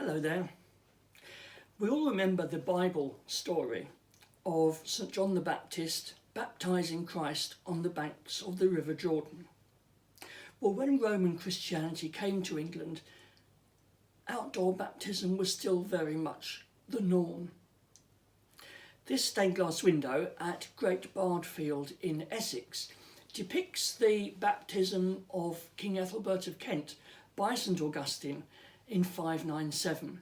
Hello there. We all remember the Bible story of St. John the Baptist baptising Christ on the banks of the River Jordan. Well, when Roman Christianity came to England, outdoor baptism was still very much the norm. This stained glass window at Great Bardfield in Essex depicts the baptism of King Ethelbert of Kent by St. Augustine in 597.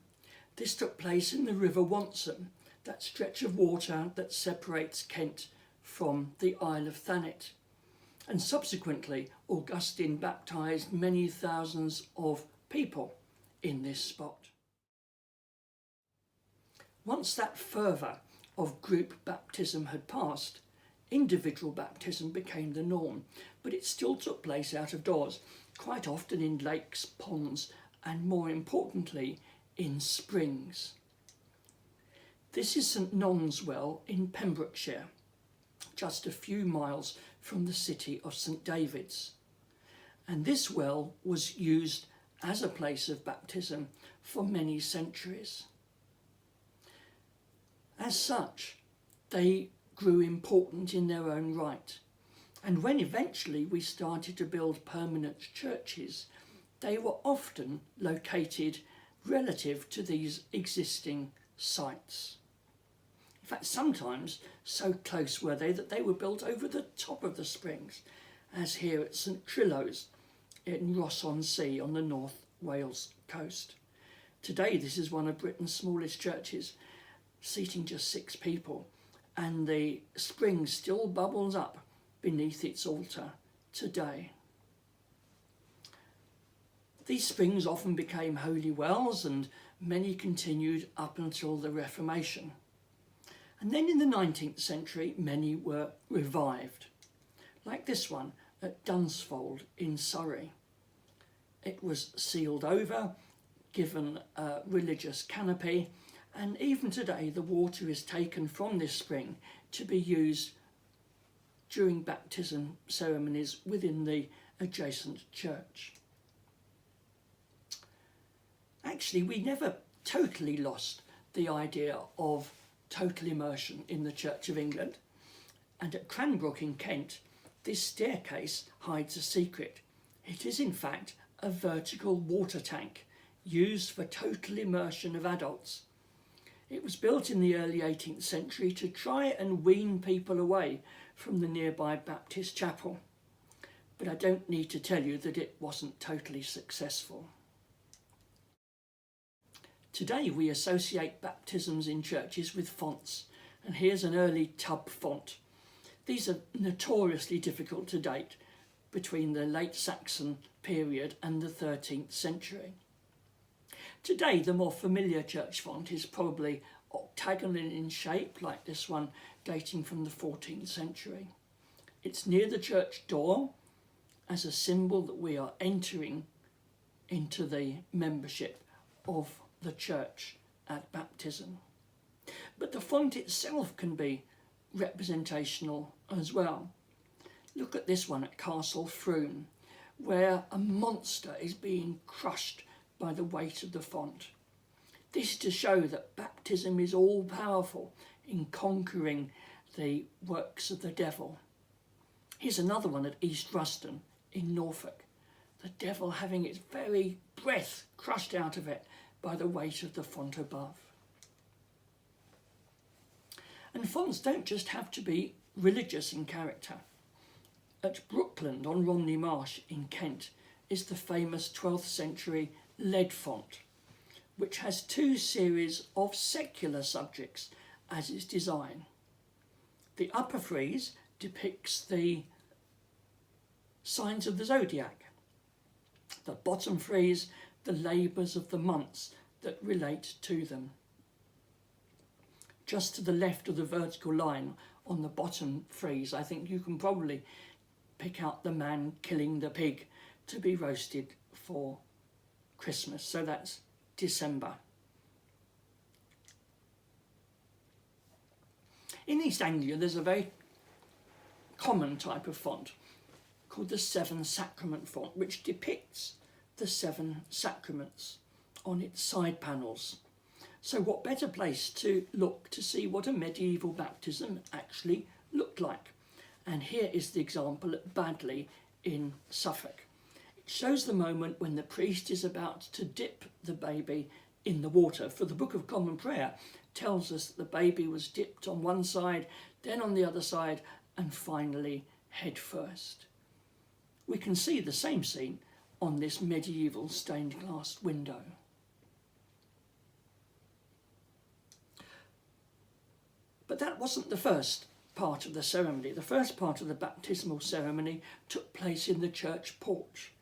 This took place in the River Wonsum, that stretch of water that separates Kent from the Isle of Thanet. And subsequently, Augustine baptised many thousands of people in this spot. Once that fervour of group baptism had passed, individual baptism became the norm, but it still took place out of doors, quite often in lakes, ponds, and more importantly, in springs. This is St Non's Well in Pembrokeshire, just a few miles from the city of St David's. And this well was used as a place of baptism for many centuries. As such, they grew important in their own right. And when eventually we started to build permanent churches, they were often located relative to these existing sites. In fact, sometimes so close were they that they were built over the top of the springs, as here at St Trillo's in Ross-on-Sea on the North Wales coast. Today, this is one of Britain's smallest churches, seating just 6 people, and the spring still bubbles up beneath its altar today. These springs often became holy wells, and many continued up until the Reformation. And then in the 19th century, many were revived, like this one at Dunsfold in Surrey. It was sealed over, given a religious canopy, and even today the water is taken from this spring to be used during baptism ceremonies within the adjacent church. Actually, we never totally lost the idea of total immersion in the Church of England. And at Cranbrook in Kent, this staircase hides a secret. It is in fact a vertical water tank used for total immersion of adults. It was built in the early 18th century to try and wean people away from the nearby Baptist chapel. But I don't need to tell you that it wasn't totally successful. Today we associate baptisms in churches with fonts, and here's an early tub font. These are notoriously difficult to date, between the late Saxon period and the 13th century. Today the more familiar church font is probably octagonal in shape, like this one dating from the 14th century. It's near the church door as a symbol that we are entering into the membership of the church at baptism. But the font itself can be representational as well. Look at this one at Castle Froome, where a monster is being crushed by the weight of the font. This is to show that baptism is all powerful in conquering the works of the devil. Here's another one at East Ruston in Norfolk, the devil having its very breath crushed out of it by the weight of the font above. And fonts don't just have to be religious in character. At Brookland on Romney Marsh in Kent is the famous 12th century lead font, which has 2 series of secular subjects as its design. The upper frieze depicts the signs of the zodiac. The bottom frieze, the labours of the months that relate to them. Just to the left of the vertical line on the bottom frieze, I think you can probably pick out the man killing the pig to be roasted for Christmas. So that's December. In East Anglia, there's a very common type of font called the Seven Sacrament font, which depicts the 7 sacraments on its side panels. So what better place to look to see what a medieval baptism actually looked like? And here is the example at Badley in Suffolk. It shows the moment when the priest is about to dip the baby in the water. For the Book of Common Prayer tells us that the baby was dipped on one side, then on the other side, and finally head first. We can see the same scene on this medieval stained glass window. But that wasn't the first part of the ceremony. The first part of the baptismal ceremony took place in the church porch,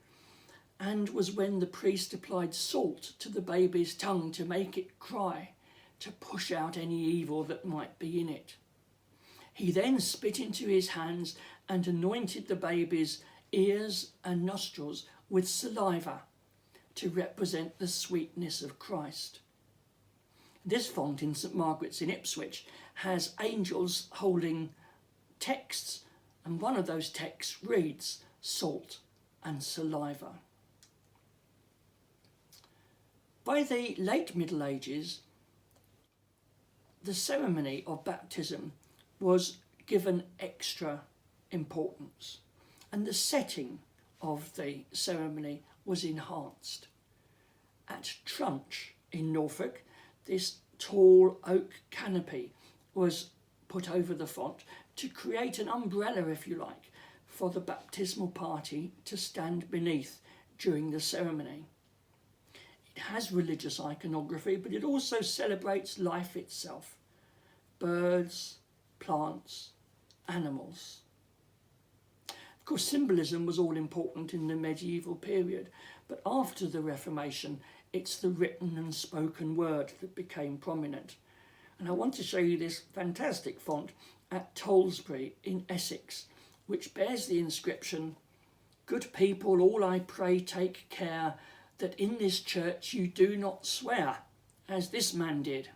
and was when the priest applied salt to the baby's tongue to make it cry, to push out any evil that might be in it. He then spit into his hands and anointed the baby's ears and nostrils with saliva to represent the sweetness of Christ. This font in St Margaret's in Ipswich has angels holding texts, and one of those texts reads, "Salt and saliva." By the late Middle Ages, the ceremony of baptism was given extra importance, and the setting of the ceremony was enhanced. At Trunch in Norfolk, this tall oak canopy was put over the font to create an umbrella, if you like, for the baptismal party to stand beneath during the ceremony. It has religious iconography, but it also celebrates life itself. Birds, plants, animals. Of course, symbolism was all important in the medieval period, but after the Reformation, it's the written and spoken word that became prominent. And I want to show you this fantastic font at Tollesbury in Essex, which bears the inscription, "Good people, all I pray take care that in this church you do not swear, as this man did."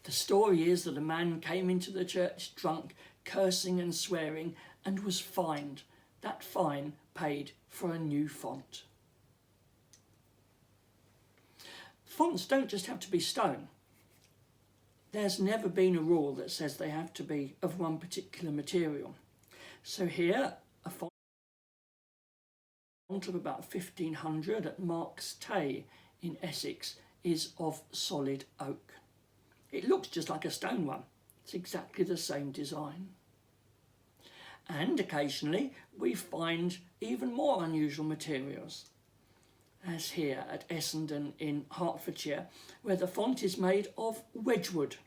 The story is that a man came into the church drunk, cursing and swearing, and was fined. That fine paid for a new font. Fonts don't just have to be stone. There's never been a rule that says they have to be of one particular material. So here, a font of about 1500 at Marks Tay in Essex is of solid oak. It looks just like a stone one. It's exactly the same design. And occasionally we find even more unusual materials, as here at Essendon in Hertfordshire, where the font is made of Wedgwood.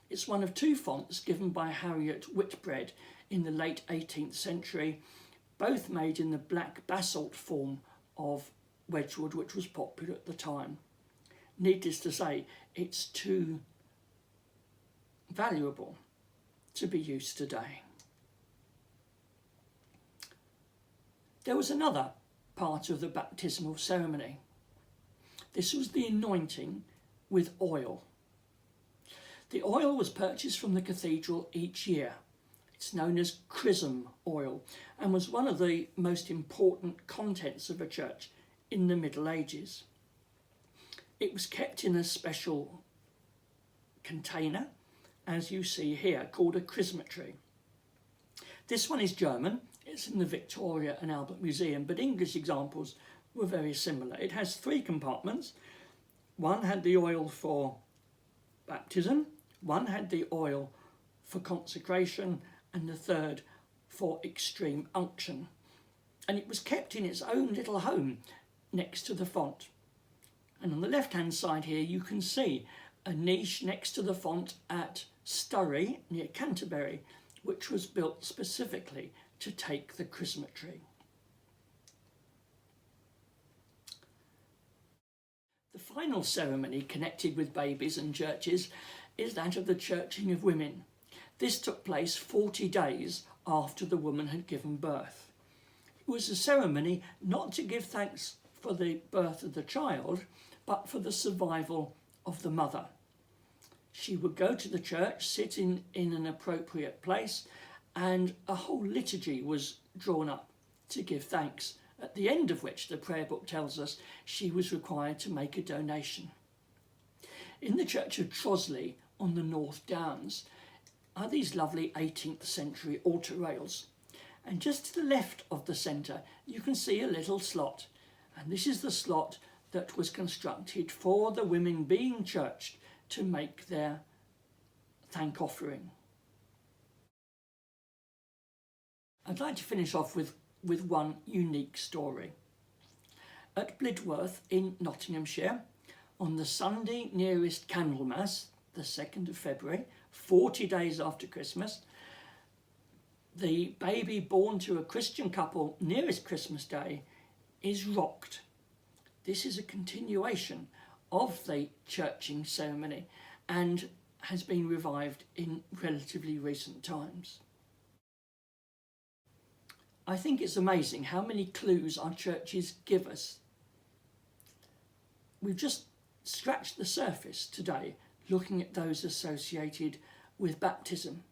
It's one of two fonts given by Harriet Whitbread in the late 18th century, both made in the black basalt form of Wedgwood, which was popular at the time. Needless to say, it's too valuable to be used today. There was another part of the baptismal ceremony. This was the anointing with oil. The oil was purchased from the cathedral each year. It's known as chrism oil and was one of the most important contents of a church in the Middle Ages. It was kept in a special container, as you see here, called a chrismatory. This one is German. It's in the Victoria and Albert Museum, but English examples were very similar. It has 3 compartments. One had the oil for baptism, one had the oil for consecration, and the third for extreme unction. And it was kept in its own little home next to the font. And on the left-hand side here, you can see a niche next to the font at Sturry, near Canterbury, which was built specifically to take the chrismatory. The final ceremony connected with babies and churches is that of the churching of women. This took place 40 days after the woman had given birth. It was a ceremony not to give thanks for the birth of the child, but for the survival of the mother. She would go to the church, sit in an appropriate place, and a whole liturgy was drawn up to give thanks at the end of which the prayer book tells us she was required to make a donation. In the church of Trosley on the North Downs are these lovely 18th century altar rails, and just to the left of the centre you can see a little slot, and this is the slot that was constructed for the women being churched to make their thank offering. I'd like to finish off with one unique story. At Blidworth in Nottinghamshire, on the Sunday nearest Candlemas, the 2nd of February, 40 days after Christmas, the baby born to a Christian couple nearest Christmas Day is rocked. This is a continuation of the churching ceremony and has been revived in relatively recent times. I think it's amazing how many clues our churches give us. We've just scratched the surface today, looking at those associated with baptism.